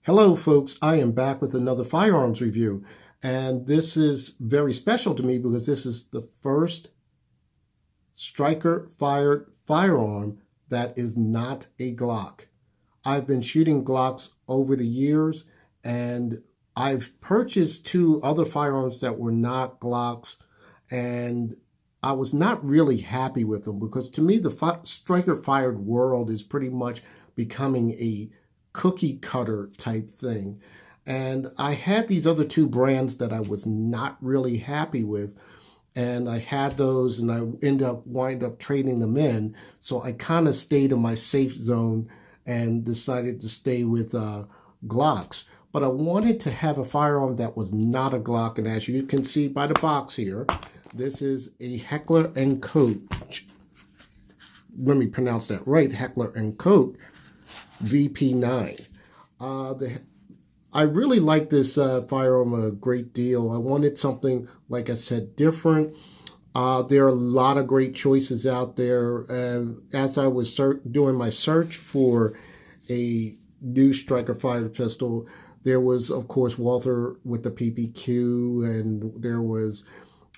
Hello folks, I am back with another firearms review, and this is very special to me because this is the first striker fired firearm that is not a Glock. I've been shooting Glocks over the years, and I've purchased two other firearms that were not Glocks, and I was not really happy with them because to me the striker fired world is pretty much becoming a cookie cutter type thing. And I had these other two brands that I was not really happy with. And I had those and I wind up trading them in. So I kind of stayed in my safe zone and decided to stay with Glocks. But I wanted to have a firearm that was not a Glock. And as you can see by the box here, this is a Heckler & Koch. Let me pronounce that right, Heckler & Koch VP9. I really like this firearm a great deal. I wanted something, like I said, different. There are a lot of great choices out there. As I was doing my search for a new striker fired pistol, there was, of course, Walther with the PPQ, and there was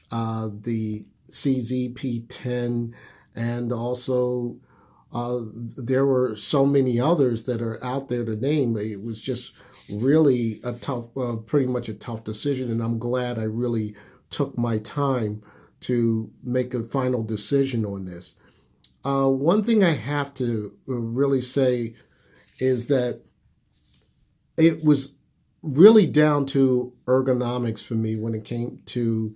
the CZP10, and also there were so many others that are out there to name. It was just really a tough, pretty much a tough decision, and I'm glad I really took my time to make a final decision on this. One thing I have to really say is that it was really down to ergonomics for me when it came to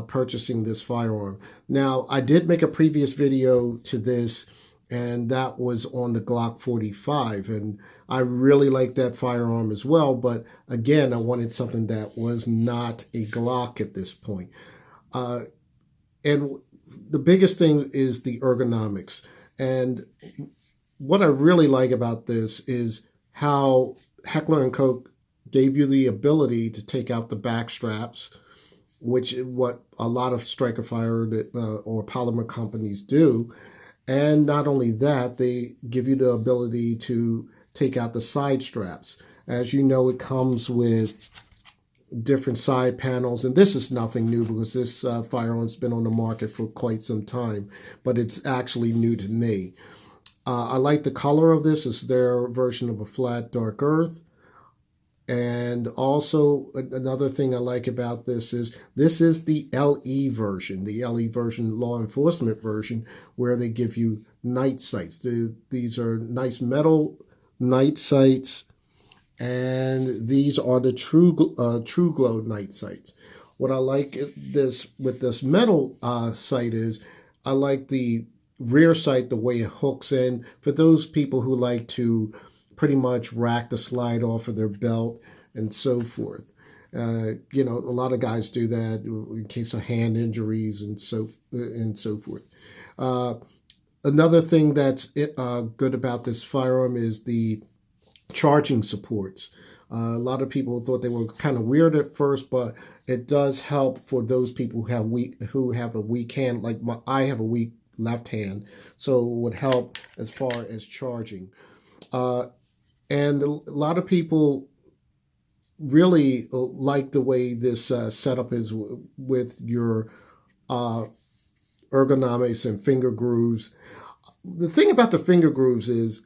purchasing this firearm. Now, I did make a previous video to this, and that was on the Glock 45, and I really like that firearm as well, but again, I wanted something that was not a Glock at this point. And the biggest thing is the ergonomics, and what I really like about this is how Heckler & Koch gave you the ability to take out the back straps, which is what a lot of striker fired or polymer companies do. And not only that, they give you the ability to take out the side straps. As you know, it comes with different side panels, and this is nothing new because this firearm's been on the market for quite some time, but it's actually new to me. I like the color of this. It's their version of a flat dark earth. And also another thing I like about this is the LE version, law enforcement version, where they give you night sights. These are nice metal night sights, and these are the true glow night sights. What I like with this metal sight is I like the rear sight, the way it hooks in. For those people who like to pretty much rack the slide off of their belt and so forth. You know, a lot of guys do that in case of hand injuries and so forth. Another thing that's good about this firearm is the charging supports. A lot of people thought they were kind of weird at first, but it does help for those people who have a weak hand. Like I have a weak left hand, so it would help as far as charging. And a lot of people really like the way this setup is with your ergonomics and finger grooves. The thing about the finger grooves is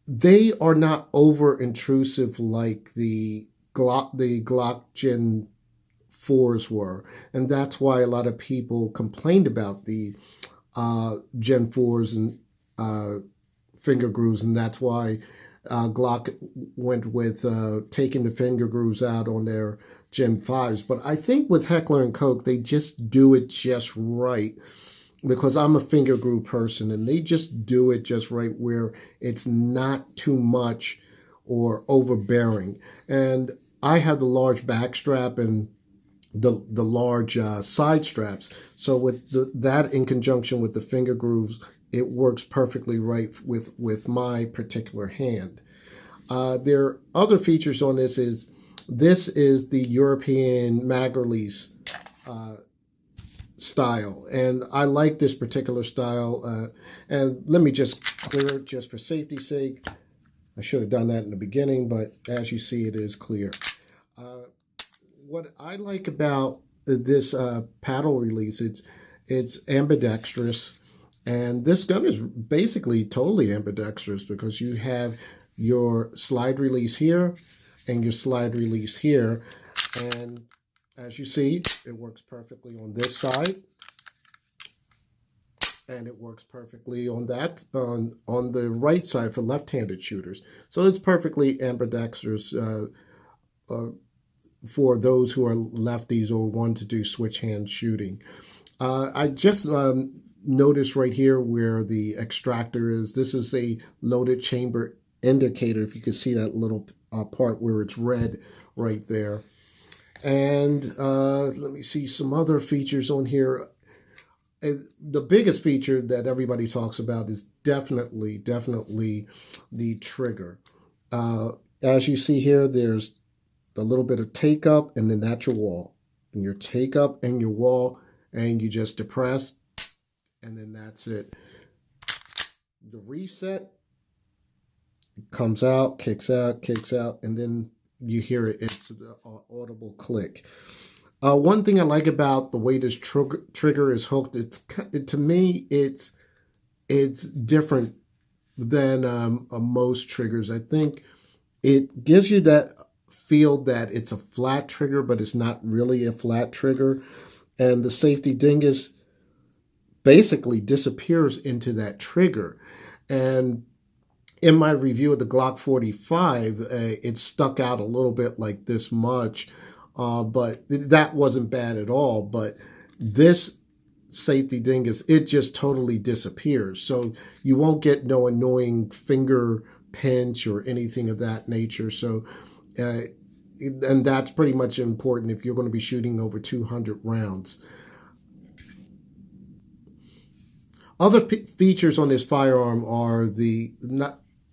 they are not over intrusive like the Glock Gen 4s were, and that's why a lot of people complained about the Gen 4s and finger grooves, and that's why Glock went with taking the finger grooves out on their Gen 5s. But I think with Heckler & Koch, they just do it just right, because I'm a finger groove person, and they just do it just right where it's not too much or overbearing. And I have the large back strap and the large side straps. So with that in conjunction with the finger grooves, it works perfectly right with my particular hand. There are other features on this. This is the European mag release style, and I like this particular style. And let me just clear it just for safety's sake. I should have done that in the beginning, but as you see, it is clear. What I like about this paddle release, it's ambidextrous, and this gun is basically totally ambidextrous because you have your slide release here and your slide release here, and as you see, it works perfectly on this side, and it works perfectly on that on the right side for left-handed shooters. So it's perfectly ambidextrous for those who are lefties or want to do switch hand shooting. I just noticed right here where the extractor is. This is a loaded chamber indicator. If you can see that little part where it's red right there. And let me see some other features on here. The biggest feature that everybody talks about is definitely the trigger. As you see here, there's a little bit of take up, and then that's your wall. And your take up and your wall, and you just depress, and then that's it. The reset comes out, kicks out, and then you hear it. It's the audible click. One thing I like about the way this trigger is hooked, to me, it's different than most triggers. I think it gives you that feel that it's a flat trigger, but it's not really a flat trigger. And the safety dingus basically disappears into that trigger. And in my review of the Glock 45, it stuck out a little bit like this much, but that wasn't bad at all. But this safety dingus, it just totally disappears. So you won't get no annoying finger pinch or anything of that nature. So, and that's pretty much important if you're going to be shooting over 200 rounds. Other features on this firearm are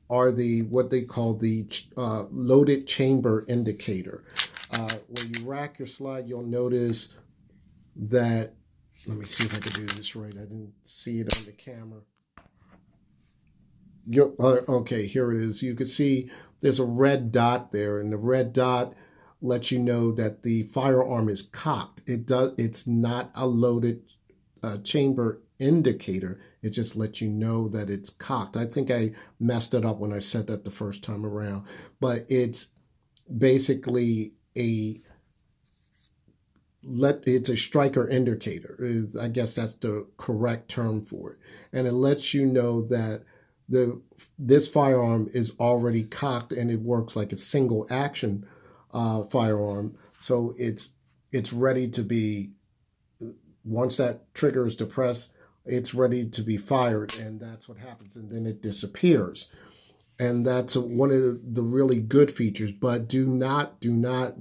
what they call the loaded chamber indicator. When you rack your slide, you'll notice that. Let me see if I can do this right. I didn't see it on the camera. Okay, here it is. You can see there's a red dot there, and the red dot lets you know that the firearm is cocked. It's not a loaded chamber indicator. It just lets you know that it's cocked. I think I messed it up when I said that the first time around, but it's basically it's a striker indicator. I guess that's the correct term for it, and it lets you know that this firearm is already cocked, and it works like a single action firearm. So it's ready to be, once that trigger is depressed, it's ready to be fired, and that's what happens, and then it disappears. And that's one of the really good features. But do not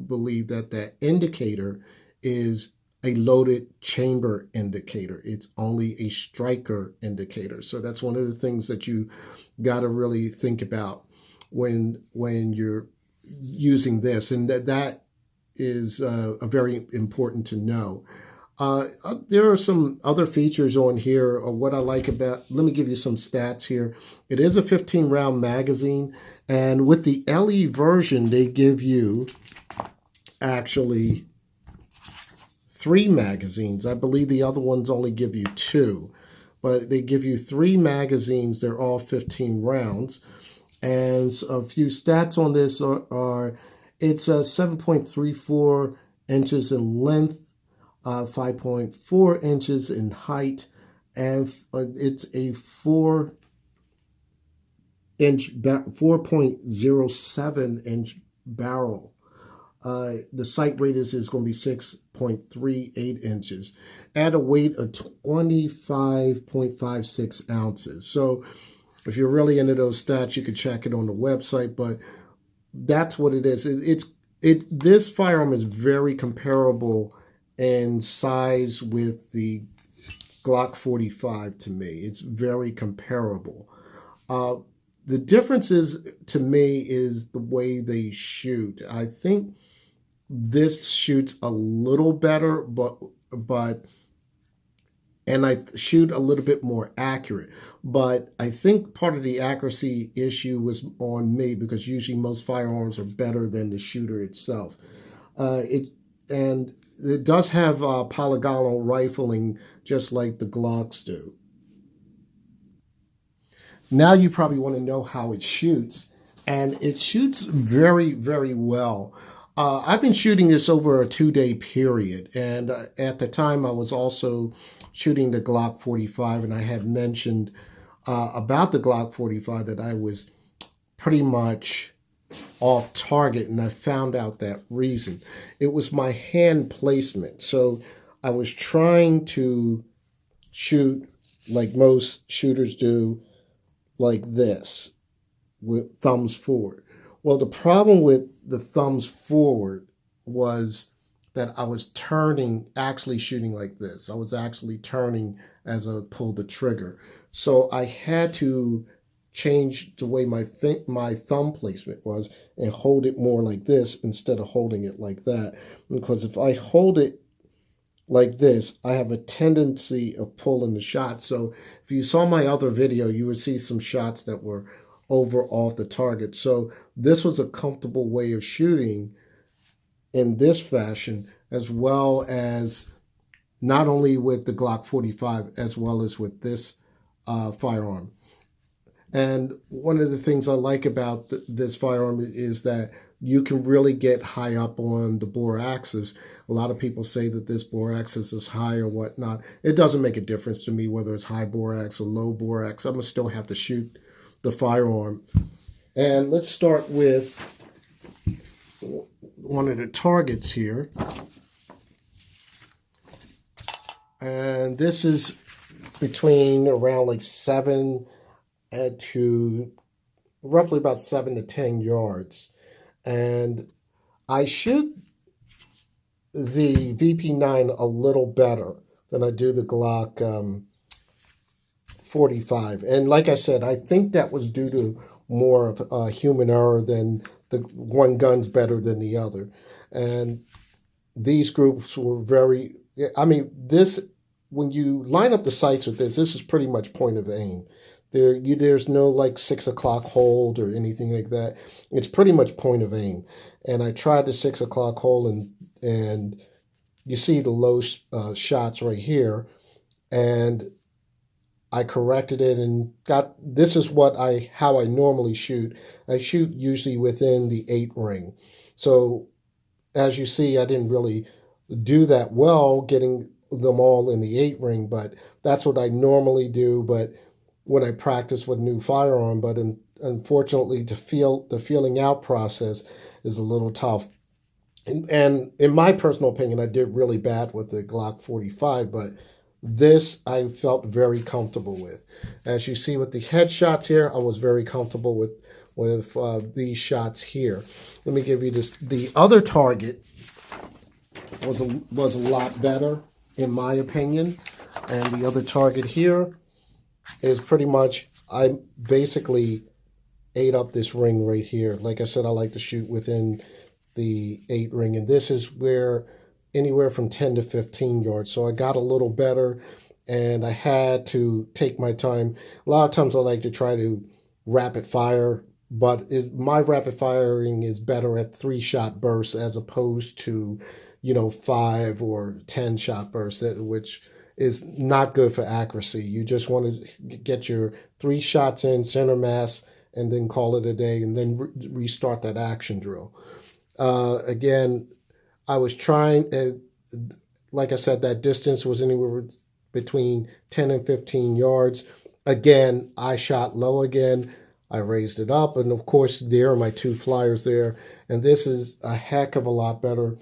believe that that indicator is a loaded chamber indicator. It's only a striker indicator. So that's one of the things that you got to really think about when you're using this, and that is a very important to know. There are some other features on here. What I like about, let me give you some stats here. It is a 15-round magazine, and with the LE version, they give you actually 3 magazines. I believe the other ones only give you 2, but they give you 3 magazines. They're all 15 rounds. And a few stats on this are it's 7.34 inches in length, 5.4 inches in height, and it's a 4.07 inch barrel. The sight radius is going to be 6.38 inches at a weight of 25.56 ounces. So if you're really into those stats, you can check it on the website, but that's what it is. This firearm is very comparable in size with the Glock 45 to me. It's very comparable. The difference to me is the way they shoot. I think this shoots a little better, but and I shoot a little bit more accurate. But I think part of the accuracy issue was on me, because usually most firearms are better than the shooter itself. And it does have polygonal rifling, just like the Glocks do. Now you probably want to know how it shoots, and it shoots very, very well. I've been shooting this over a 2-day period, and at the time I was also shooting the Glock 45, and I had mentioned about the Glock 45 that I was pretty much off target, and I found out that reason. It was my hand placement. So I was trying to shoot like most shooters do, like this, with thumbs forward. Well, the problem with the thumbs forward was that I was turning, actually shooting like this. I was actually turning as I pulled the trigger. So I had to change the way my thumb placement was and hold it more like this instead of holding it like that. Because if I hold it like this, I have a tendency of pulling the shot. So if you saw my other video, you would see some shots that were over off the target. So this was a comfortable way of shooting in this fashion, as well as not only with the Glock 45, as well as with this firearm. And one of the things I like about this firearm is that you can really get high up on the bore axis. A lot of people say that this bore axis is high or whatnot. It doesn't make a difference to me whether it's high bore ax or low bore ax. I'm going to still have to shoot the firearm. And let's start with one of the targets here. And this is between around like 7 to roughly about 7 to 10 yards. And I shoot the VP9 a little better than I do the Glock 45. And like I said, I think that was due to more of human error than the one gun's better than the other. And these groups were very, I mean, this, when you line up the sights with this is pretty much point of aim. There's no like 6 o'clock hold or anything like that. It's pretty much point of aim. And I tried the 6 o'clock hold, and you see the low shots right here. And I corrected it and got, this is how I normally shoot. I shoot usually within the 8 ring. So as you see, I didn't really do that well getting them all in the 8 ring, but that's what I normally do. But when I practice with new firearm, but unfortunately the feeling out process is a little tough. And in my personal opinion, I did really bad with the Glock 45, but this I felt very comfortable with. As you see with the headshots here, I was very comfortable with these shots here. Let me give you this. The other target was a lot better in my opinion, and the other target here is pretty much, I basically ate up this ring right here. Like I said, I like to shoot within the 8 ring, and this is where anywhere from 10 to 15 yards. So I got a little better, and I had to take my time. A lot of times I like to try to rapid fire, but my rapid firing is better at 3-shot bursts as opposed to, 5 or 10-shot bursts, which is not good for accuracy. You just want to get your 3 shots in, center mass, and then call it a day, and then restart that action drill. Again, I was trying, like I said, that distance was anywhere between 10 and 15 yards. Again, I shot low again. I raised it up, and of course, there are my 2 flyers there. And this is a heck of a lot better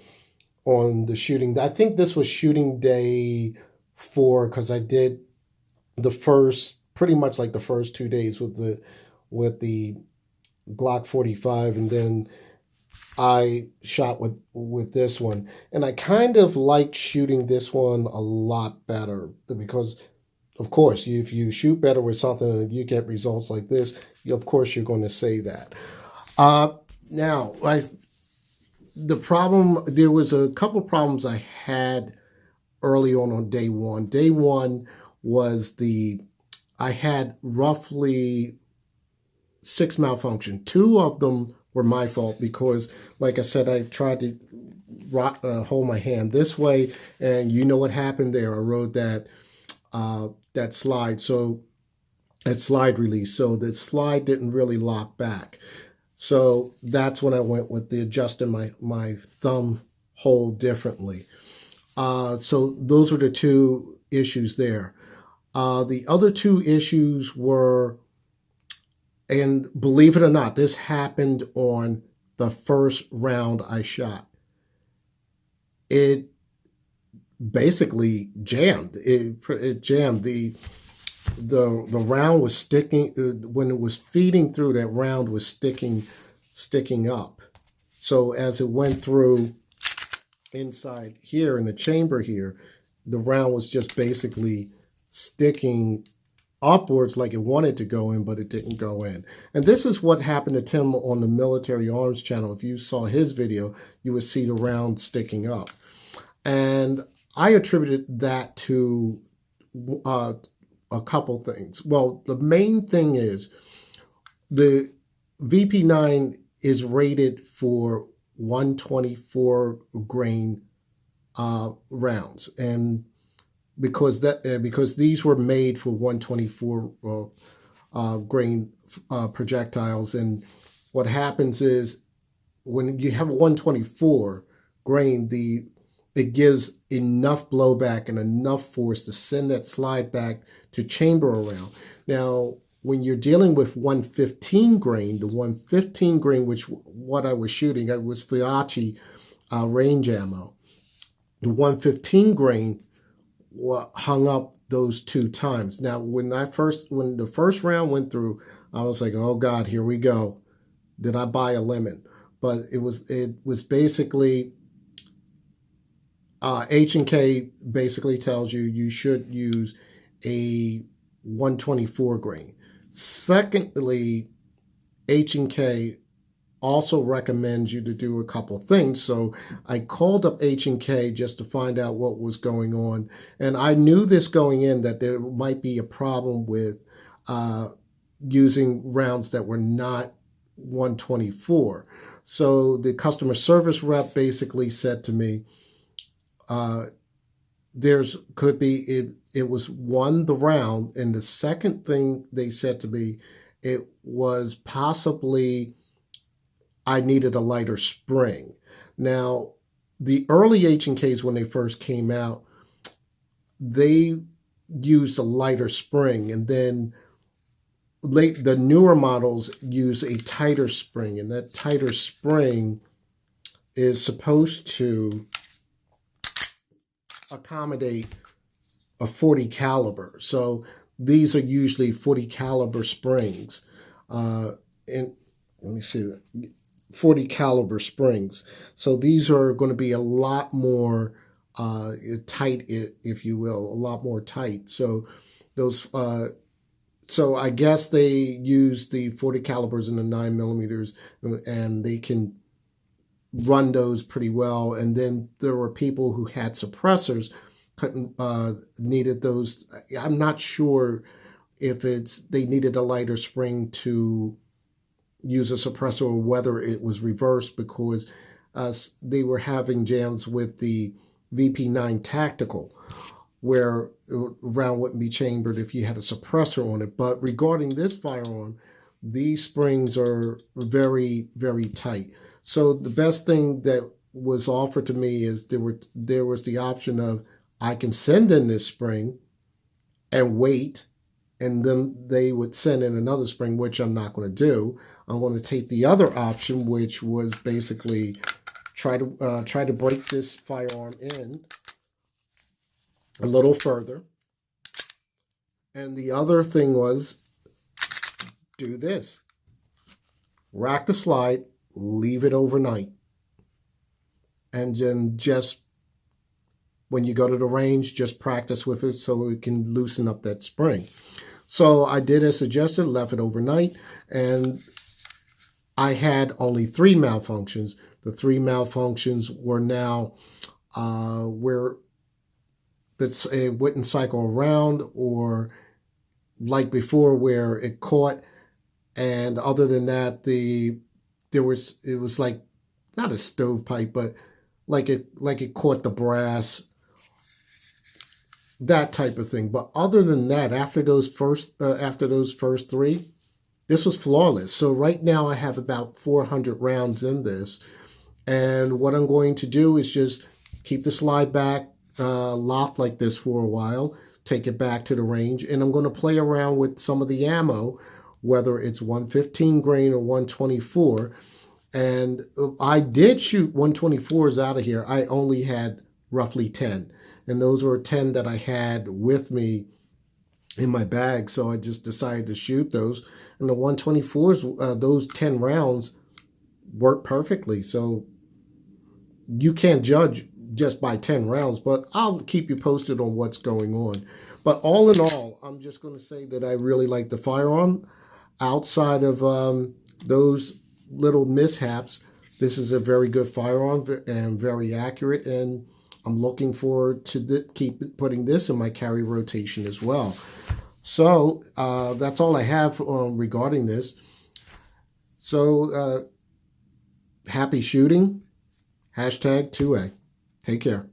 on the shooting. I think this was shooting day 4, because I did pretty much like the first 2 days with the Glock 45, and then I shot with this one. And I kind of liked shooting this one a lot better, because of course, if you shoot better with something and you get results like this, of course you're going to say that. Now, there was a couple problems I had early on day one. Day one was I had roughly 6 malfunctions. 2 of them were my fault because, like I said, I tried to hold my hand this way, and you know what happened there. I rode that slide, so that slide release. So the slide didn't really lock back. So that's when I went with the adjusting my thumb hold differently. So those were the 2 issues there. The other 2 issues were, and believe it or not, this happened on the first round I shot. It basically jammed. It jammed. The round was sticking when it was feeding through. That round was sticking up. So as it went through inside here in the chamber here, the round was just basically sticking upwards like it wanted to go in, but it didn't go in. And this is what happened to Tim on the Military Arms channel. If you saw his video, you would see the round sticking up. And I attributed that to a couple things. Well, the main thing is the VP9 is rated for 124 grain rounds, and because these were made for 124 grain projectiles, and what happens is when you have 124 grain, it gives enough blowback and enough force to send that slide back to chamber around. Now, when you're dealing with 115 grain, the 115 grain, which what I was shooting, it was Fiachi range ammo. The 115 grain hung up those 2 times. Now, when the first round went through, I was like, oh God, here we go. Did I buy a lemon? But it was basically H&K basically tells you should use a 124 grain. Secondly, H&K also recommends you to do a couple things. So I called up H&K just to find out what was going on. And I knew this going in, that there might be a problem with using rounds that were not 124. So the customer service rep basically said to me, it was one, the round, and the second thing they said to me, it was possibly I needed a lighter spring. Now, the early H&Ks, when they first came out, they used a lighter spring, and then the newer models use a tighter spring, and that tighter spring is supposed to accommodate a 40 caliber. So these are usually 40 caliber springs. And let me see that. 40 caliber springs. So these are going to be a lot more tight, if you will, a lot more tight. So those, so I guess they use the 40 calibers and the 9 millimeters, and they can run those pretty well. And then there were people who had suppressors, needed those. I'm not sure if they needed a lighter spring to use a suppressor or whether it was reversed, because they were having jams with the VP9 Tactical where a round wouldn't be chambered if you had a suppressor on it. But regarding this firearm, these springs are very, very tight. So the best thing that was offered to me is there was the option of I can send in this spring and wait, and then they would send in another spring, which I'm not going to do. I'm going to take the other option, which was basically try to break this firearm in a little further. And the other thing was do this. Rack the slide, leave it overnight. And then just when you go to the range, just practice with it so it can loosen up that spring. So I did as suggested, left it overnight, and I had only 3 malfunctions. The 3 malfunctions were now where that it wouldn't cycle around, or like before where it caught. And other than that, it was like not a stovepipe, but like it caught the brass, that type of thing. But other than that, after those first three, this was flawless. So right now I have about 400 rounds in this, and what I'm going to do is just keep the slide back locked like this for a while, take it back to the range, and I'm going to play around with some of the ammo, whether it's 115 grain or 124. And I did shoot 124s out of here. I only had roughly 10. And those were 10 that I had with me in my bag. So I just decided to shoot those. And the 124s, those 10 rounds worked perfectly. So you can't judge just by 10 rounds, but I'll keep you posted on what's going on. But all in all, I'm just going to say that I really like the firearm. Outside of those little mishaps, this is a very good firearm and very accurate, and I'm looking forward to keep putting this in my carry rotation as well. So that's all I have regarding this. So happy shooting. #2A. Take care.